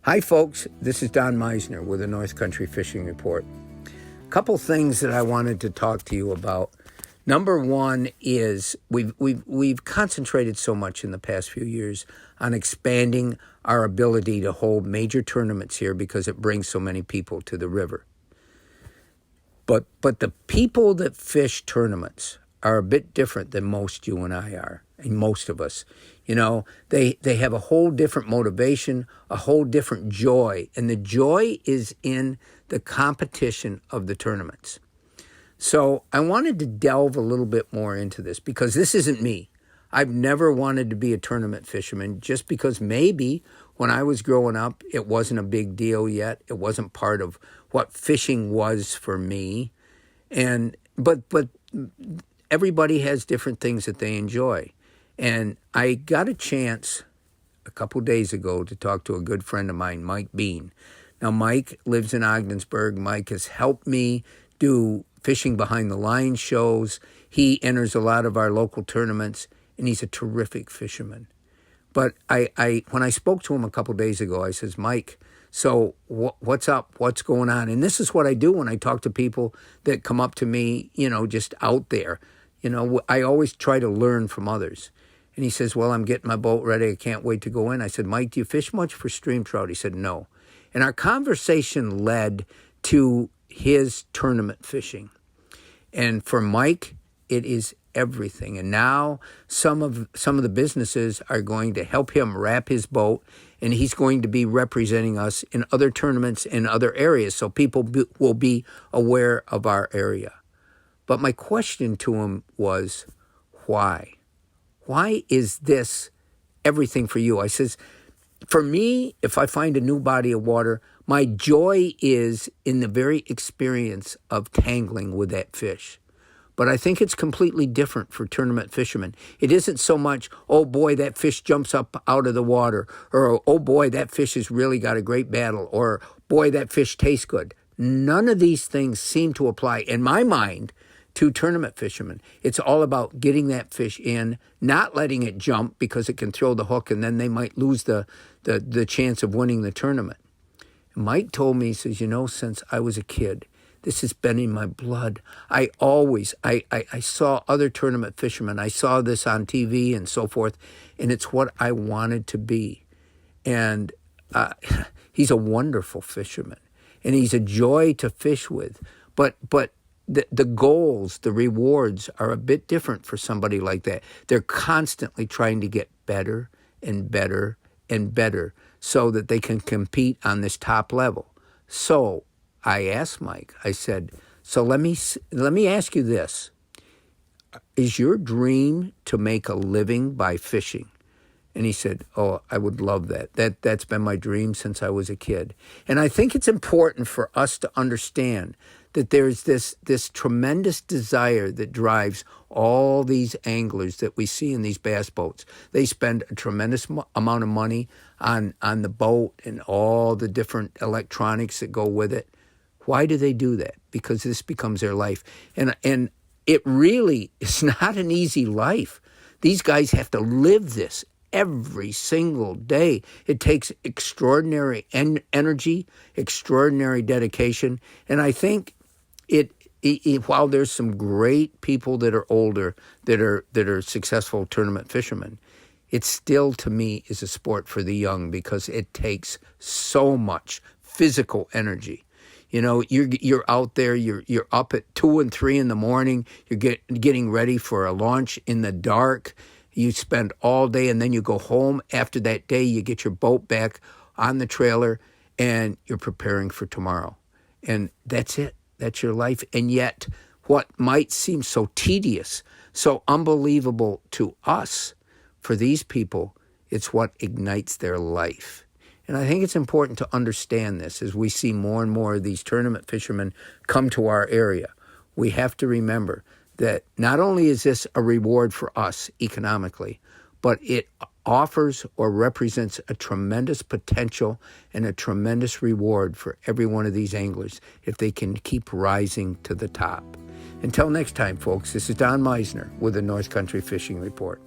Hi folks, this is Don Meisner with the North Country Fishing Report. A couple things that I wanted to talk to you about. Number one is we've concentrated so much in the past few years on expanding our ability to hold major tournaments here because it brings so many people to the river. But the people that fish tournaments are a bit different than most you and I are, and most of us. You know, they have a whole different motivation, a whole different joy, and the joy is in the competition of the tournaments. So I wanted to delve a little bit more into this because this isn't me. I've never wanted to be a tournament fisherman just because maybe when I was growing up, it wasn't a big deal yet. It wasn't part of what fishing was for me. But everybody has different things that they enjoy. And I got a chance a couple days ago to talk to a good friend of mine, Mike Bean. Now, Mike lives in Ogdensburg. Mike has helped me do fishing behind the line shows. He enters a lot of our local tournaments, and he's a terrific fisherman. But when I spoke to him a couple days ago, I says, Mike, so what's up? What's going on? And this is what I do when I talk to people that come up to me, just out there. I always try to learn from others. And he says, well, I'm getting my boat ready. I can't wait to go in. I said, Mike, do you fish much for stream trout? He said, no. And our conversation led to his tournament fishing. And for Mike, it is everything. And now some of the businesses are going to help him wrap his boat, and he's going to be representing us in other tournaments in other areas, so people will be aware of our area. But my question to him was, why? Why is this everything for you? I says, for me, if I find a new body of water, my joy is in the very experience of tangling with that fish. But I think it's completely different for tournament fishermen. It isn't so much, oh boy, that fish jumps up out of the water, or oh boy, that fish has really got a great battle, or boy, that fish tastes good. None of these things seem to apply, in my mind, to tournament fishermen. It's all about getting that fish in, not letting it jump because it can throw the hook and then they might lose the chance of winning the tournament. Mike told me, he says, since I was a kid, this has been in my blood. I saw other tournament fishermen. I saw this on TV and so forth, and it's what I wanted to be. And he's a wonderful fisherman, and he's a joy to fish with. But the goals, the rewards are a bit different for somebody like that. They're constantly trying to get better and better and better so that they can compete on this top level. So I asked Mike, I said, so let me ask you this. Is your dream to make a living by fishing? And he said, oh, I would love that. That's been my dream since I was a kid. And I think it's important for us to understand that there's this tremendous desire that drives all these anglers that we see in these bass boats. They spend a tremendous amount of money on the boat and all the different electronics that go with it. Why do they do that? Because this becomes their life. And it really is not an easy life. These guys have to live this every single day. It takes extraordinary energy, extraordinary dedication. And I think while there's some great people that are older that are successful tournament fishermen, it still, to me, is a sport for the young because it takes so much physical energy. You're out there, you're up at 2 and 3 in the morning, you're getting ready for a launch in the dark. You spend all day, and then you go home. After that day, you get your boat back on the trailer, and you're preparing for tomorrow. And that's it. That's your life. And yet, what might seem so tedious, so unbelievable to us, for these people, it's what ignites their life. And I think it's important to understand this as we see more and more of these tournament fishermen come to our area. We have to remember that not only is this a reward for us economically, but it offers or represents a tremendous potential and a tremendous reward for every one of these anglers if they can keep rising to the top. Until next time, folks, this is Don Meisner with the North Country Fishing Report.